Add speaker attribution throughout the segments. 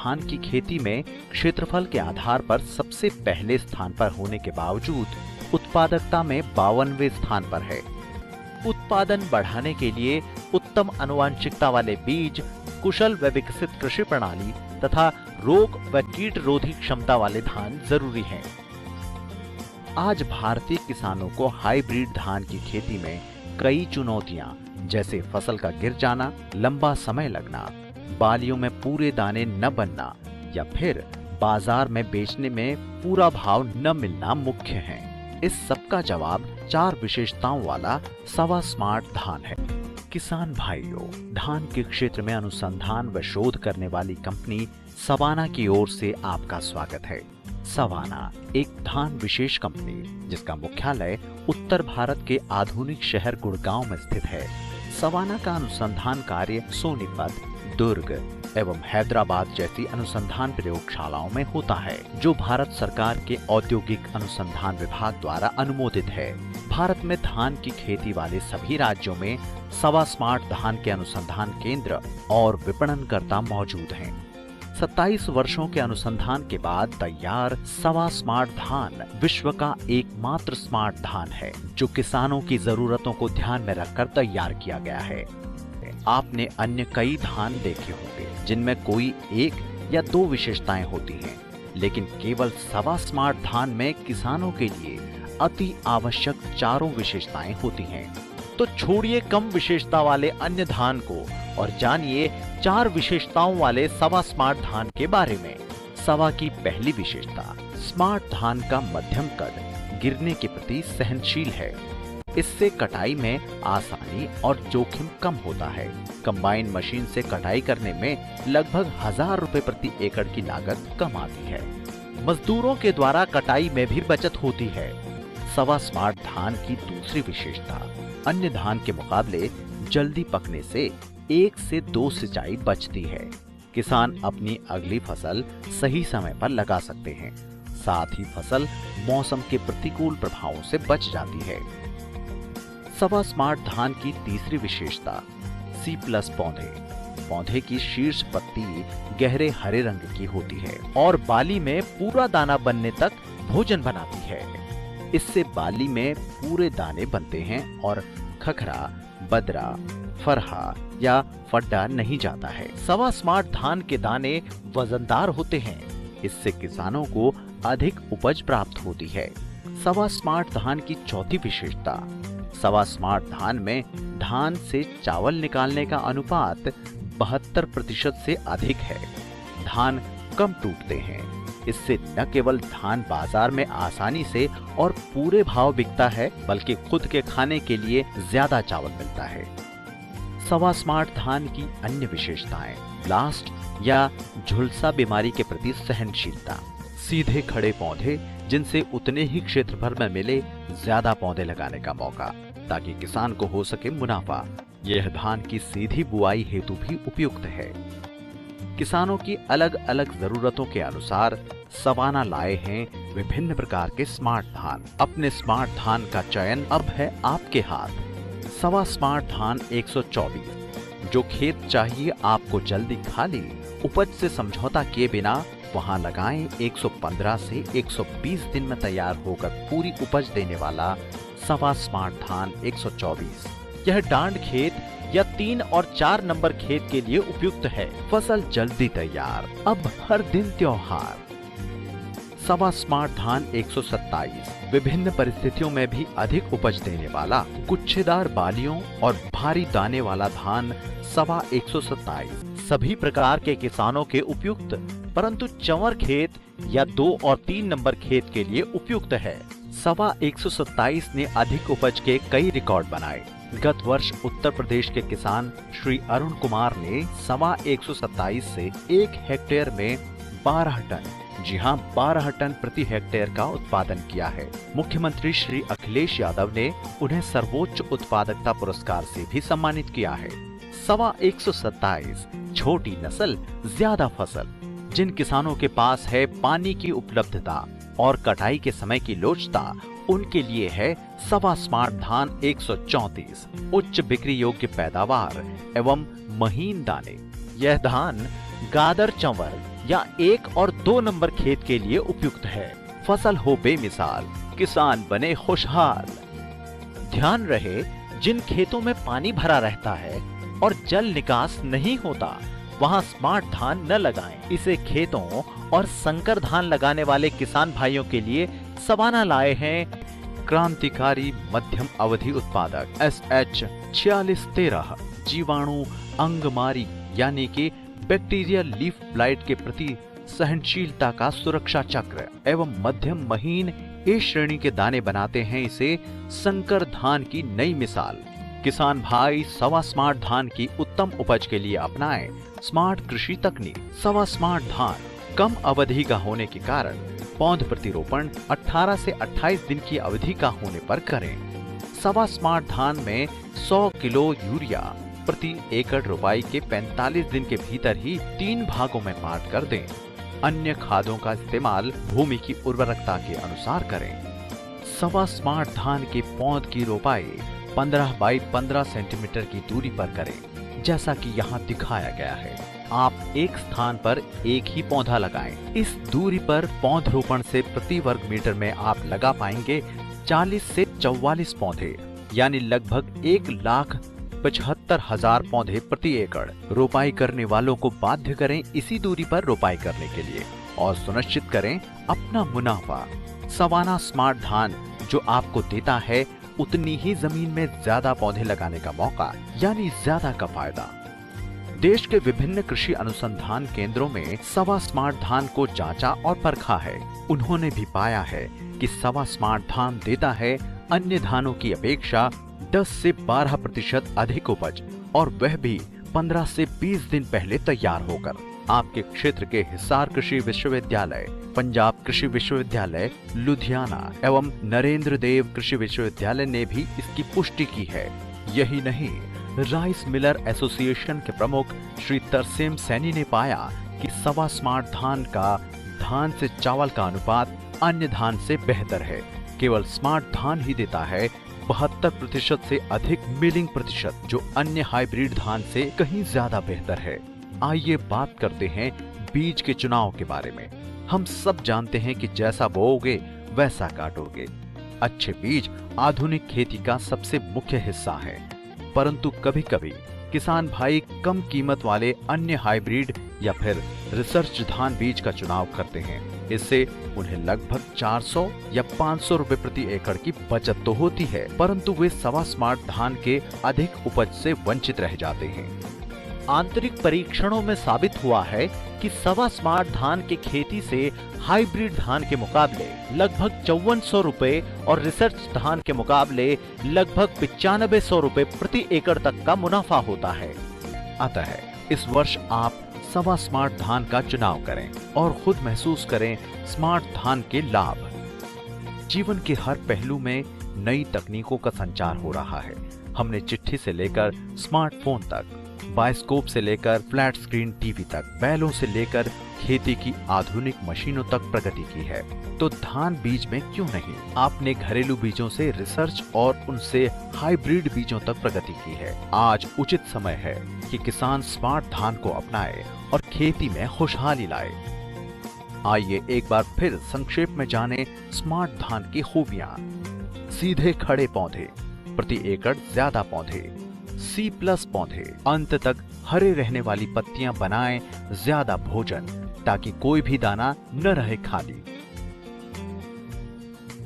Speaker 1: धान की खेती में क्षेत्रफल के आधार पर सबसे पहले स्थान पर होने के बावजूद उत्पादकता में 52वें स्थान पर है। उत्पादन बढ़ाने के लिए उत्तम आनुवंशिकता वाले बीज, कुशल व विकसित कृषि प्रणाली तथा रोग व कीट रोधी क्षमता वाले धान जरूरी हैं। आज भारतीय किसानों को हाइब्रिड धान की खेती में कई चुनौतियां जैसे फसल का गिर जाना, लंबा समय लगना, बालियों में पूरे दाने न बनना या फिर बाजार में बेचने में पूरा भाव न मिलना मुख्य हैं। इस सब का जवाब 4 विशेषताओं वाला सवा स्मार्ट धान है। किसान भाइयों, धान के क्षेत्र में अनुसंधान व शोध करने वाली कंपनी सवाना की ओर से आपका स्वागत है। सवाना एक धान विशेष कंपनी जिसका मुख्यालय उत्तर भारत के आधुनिक शहर गुड़गांव में स्थित है। सवाना का अनुसंधान कार्य सोनीपत, दुर्ग एवं हैदराबाद जैसी अनुसंधान प्रयोगशालाओं में होता है, जो भारत सरकार के औद्योगिक अनुसंधान विभाग द्वारा अनुमोदित है। भारत में धान की खेती वाले सभी राज्यों में सवा स्मार्ट धान के अनुसंधान केंद्र और विपणनकर्ता मौजूद हैं। 27 वर्षों के अनुसंधान के बाद तैयार सवा स्मार्ट धान विश्व का एकमात्र स्मार्ट धान है, जो किसानों की जरूरतों को ध्यान में रखकर तैयार किया गया है। आपने अन्य कई धान देखे होंगे जिनमें कोई 1 या 2 विशेषताएं होती हैं, लेकिन केवल सवा स्मार्ट धान में किसानों के लिए अति आवश्यक 4 विशेषताएं होती हैं। तो छोड़िए कम विशेषता वाले अन्य धान को और जानिए 4 विशेषताओं वाले सवा स्मार्ट धान के बारे में। सवा की पहली विशेषता, स्मार्ट धान का मध्यम कद गिरने के प्रति सहनशील है। इससे कटाई में आसानी और जोखिम कम होता है। कंबाइन मशीन से कटाई करने में लगभग 1000 रुपए प्रति एकड़ की लागत कम आती है। मजदूरों के द्वारा कटाई में भी बचत होती है। सवा स्मार्ट धान की दूसरी विशेषता, अन्य धान के मुकाबले जल्दी पकने से 1 से 2 सिंचाई बचती है। किसान अपनी अगली फसल सही समय पर लगा सकते हैं, साथ ही फसल मौसम के प्रतिकूल प्रभावों से बच जाती है। सवा स्मार्ट धान की तीसरी विशेषता, C+ पौधे की शीर्ष पत्ती गहरे हरे रंग की होती है और बाली में पूरा दाना बनने तक भोजन बनाती है। इससे बाली में पूरे दाने बनते हैं और खखरा, बदरा, फरहा या फड्डा नहीं जाता है। सवा स्मार्ट धान के दाने वजनदार होते हैं, इससे किसानों को अधिक उपज प्राप्त होती है। सवा स्मार्ट धान की चौथी विशेषता, सवा स्मार्ट धान में धान से चावल निकालने का अनुपात 72% से अधिक है। धान कम टूटते हैं, इससे न केवल धान बाजार में आसानी से और पूरे भाव बिकता है, बल्कि खुद के खाने के लिए ज्यादा चावल मिलता है। सवा स्मार्ट धान की अन्य विशेषताएं, ब्लास्ट या झुलसा बीमारी के प्रति सहनशीलता, सीधे खड़े पौधे जिनसे उतने ही क्षेत्रफल में मिले ज्यादा पौधे लगाने का मौका, ताकि किसान को हो सके मुनाफा। यह धान की सीधी बुआई हेतु भी उपयुक्त है। किसानों की अलग अलग जरूरतों के अनुसार सवाना लाए हैं विभिन्न प्रकार के स्मार्ट धान। अपने स्मार्ट धान का चयन अब है आपके हाथ। सवा स्मार्ट धान 124, जो खेत चाहिए आपको जल्दी खाली, उपज से समझौता किए बिना वहां लगाएं। 115 से 120 दिन में तैयार होकर पूरी उपज देने वाला सवा स्मार्ट धान 124। यह डांड खेत या 3 और 4 नंबर खेत के लिए उपयुक्त है। फसल जल्दी तैयार, अब हर दिन त्योहार। सवा स्मार्ट धान 127, विभिन्न परिस्थितियों में भी अधिक उपज देने वाला, गुच्छेदार बालियों और भारी दाने वाला धान सवा 127 सभी प्रकार के किसानों के उपयुक्त, परंतु चंवर खेत या 2 और 3 नंबर खेत के लिए उपयुक्त है। सवा 127 ने अधिक उपज के कई रिकॉर्ड बनाए। गत वर्ष उत्तर प्रदेश के किसान श्री अरुण कुमार ने सवा 127 से 1 हेक्टेयर में 12 टन, जी हां 12 टन प्रति हेक्टेयर का उत्पादन किया है। मुख्यमंत्री श्री अखिलेश यादव ने उन्हें सर्वोच्च उत्पादकता पुरस्कार से भी सम्मानित किया है। सवा 127 छोटी नस्ल, ज्यादा फसल। जिन किसानों के पास है पानी की उपलब्धता और कटाई के समय की लोचता, उनके लिए है सवा स्मार्ट धान 134, उच्च बिक्री योग्य पैदावार एवं महीन दाने। यह धान गादर चंवर या 1 और 2 नंबर खेत के लिए उपयुक्त है। फसल हो बेमिसाल, किसान बने खुशहाल। ध्यान रहे, जिन खेतों में पानी भरा रहता है और जल निकास नहीं होता, वहां स्मार्ट धान न लगाएं। इसे खेतों और संकर धान लगाने वाले किसान भाइयों के लिए सवाना लाए हैं क्रांतिकारी मध्यम अवधि उत्पादक SH 4613 जीवाणु अंगमारी यानी कि बैक्टीरियल लीफ ब्लाइट के प्रति सहनशीलता का सुरक्षा चक्र एवं मध्यम महीन A श्रेणी के दाने बनाते हैं इसे संकर धान की नई मिसाल। किसान भाई सवा स्मार्ट धान की उत्तम उपज के लिए अपनाएं स्मार्ट कृषि तकनीक। सवा स्मार्ट धान कम अवधि का होने के कारण पौध प्रतिरोपण 18 से 28 दिन की अवधि का होने पर करें। सवा स्मार्ट धान में 100 किलो यूरिया प्रति एकड़ रोपाई के 45 दिन के भीतर ही 3 भागों में बांट कर दें। अन्य खादों का इस्तेमाल भूमि की उर्वरकता के अनुसार करें। सवा स्मार्ट धान के पौध की रोपाई 15 बाई 15 सेंटीमीटर की दूरी पर करें, जैसा कि यहाँ दिखाया गया है। आप एक स्थान पर एक ही पौधा लगाएं। इस दूरी पर पौधरोपण से प्रति वर्ग मीटर में आप लगा पाएंगे 40 से 44 पौधे, यानी लगभग 1,75,000 पौधे प्रति एकड़। रोपाई करने वालों को बाध्य करें इसी दूरी पर रोपाई करने के लिए और सुनिश्चित करें अपना मुनाफा। सवाना स्मार्ट धान जो आपको देता है उतनी ही जमीन में ज्यादा पौधे लगाने का मौका, यानी ज्यादा का फायदा। देश के विभिन्न कृषि अनुसंधान केंद्रों में सवा स्मार्ट धान को जांचा और परखा है। उन्होंने भी पाया है कि सवा स्मार्ट धान देता है अन्य धानों की अपेक्षा 10 से 12% अधिक उपज, और वह भी 15 से 20 दिन पहले तैयार होकर। आपके क्षेत्र के हिसार कृषि विश्वविद्यालय, पंजाब कृषि विश्वविद्यालय लुधियाना एवं नरेंद्र देव कृषि विश्वविद्यालय ने भी इसकी पुष्टि की है। यही नहीं, राइस मिलर एसोसिएशन के प्रमुख श्री तरसेम सैनी ने पाया कि सवा स्मार्ट धान का धान से चावल का अनुपात अन्य धान से बेहतर है। केवल स्मार्ट धान ही देता है 72% से अधिक मिलिंग प्रतिशत, जो अन्य हाइब्रिड धान से कहीं ज्यादा बेहतर है। आइए बात करते हैं बीज के चुनाव के बारे में। हम सब जानते हैं कि जैसा बोओगे वैसा काटोगे। अच्छे बीज आधुनिक खेती का सबसे मुख्य हिस्सा है, परंतु कभी कभी किसान भाई कम कीमत वाले अन्य हाइब्रिड या फिर रिसर्च धान बीज का चुनाव करते हैं। इससे उन्हें लगभग 400 या 500 रुपए प्रति एकड़ की बचत तो होती है, परंतु वे सवा स्मार्ट धान के अधिक उपज से वंचित रह जाते हैं। आंतरिक परीक्षणों में साबित हुआ है कि सवा स्मार्ट धान के खेती से हाइब्रिड धान के मुकाबले लगभग 5400 रुपए और रिसर्च धान के मुकाबले लगभग 9500 रुपए प्रति एकड़ तक का मुनाफा होता है। अतः इस वर्ष आप सवा स्मार्ट धान का चुनाव करें और खुद महसूस करें स्मार्ट धान के लाभ। जीवन के हर पहलू में नई तकनीकों का संचार हो रहा है। हमने चिट्ठी से लेकर स्मार्टफोन तक, बायोस्कोप से लेकर फ्लैट स्क्रीन टीवी तक, बैलों से लेकर खेती की आधुनिक मशीनों तक प्रगति की है। तो धान बीज में क्यों नहीं? आपने घरेलू बीजों से रिसर्च और उनसे हाइब्रिड बीजों तक प्रगति की है। आज उचित समय है कि किसान स्मार्ट धान को अपनाए और खेती में खुशहाली लाए। आइए एक बार फिर संक्षेप में जाने स्मार्ट धान की खूबियां। सीधे खड़े पौधे, प्रति एकड़ ज्यादा पौधे, C+ पौधे, अंत तक हरे रहने वाली पत्तियां बनाएं ज्यादा भोजन, ताकि कोई भी दाना न रहे खाली।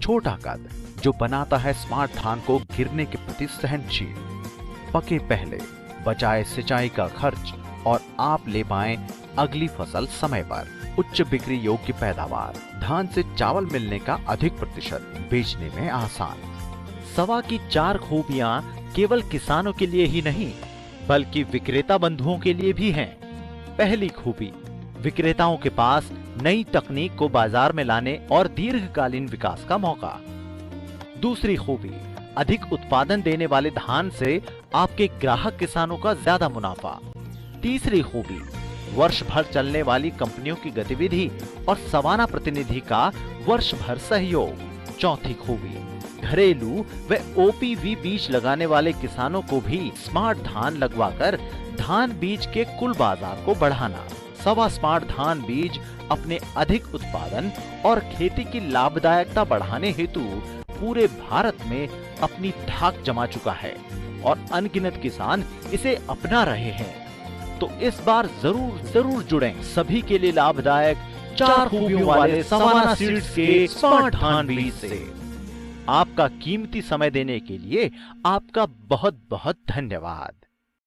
Speaker 1: छोटा कद जो बनाता है स्मार्ट धान को गिरने के प्रति सहनशील। पके पहले, बचाए सिंचाई का खर्च और आप ले पाएं अगली फसल समय पर। उच्च बिक्री योग्य पैदावार, धान से चावल मिलने का अधिक प्रतिशत, बेचने में आसान। सवा की 4 खूबियां केवल किसानों के लिए ही नहीं बल्कि विक्रेता बंधुओं के लिए भी हैं। पहली खूबी, विक्रेताओं के पास नई तकनीक को बाजार में लाने और दीर्घकालीन विकास का मौका। दूसरी खूबी, अधिक उत्पादन देने वाले धान से आपके ग्राहक किसानों का ज्यादा मुनाफा। तीसरी खूबी, वर्ष भर चलने वाली कंपनियों की गतिविधि और सवाना प्रतिनिधि का वर्ष भर सहयोग। चौथी खूबी, घरेलू व OPV बीज लगाने वाले किसानों को भी स्मार्ट धान लगवाकर धान बीज के कुल बाजार को बढ़ाना। सवा स्मार्ट धान बीज अपने अधिक उत्पादन और खेती की लाभदायकता बढ़ाने हेतु पूरे भारत में अपनी धाक जमा चुका है और अनगिनत किसान इसे अपना रहे हैं। तो इस बार जरूर जुड़ें सभी के लिए लाभदायक 4 खूबियों वाले सवाना सीड्स के स्मार्ट धान बीज से। आपका कीमती समय देने के लिए आपका बहुत बहुत धन्यवाद।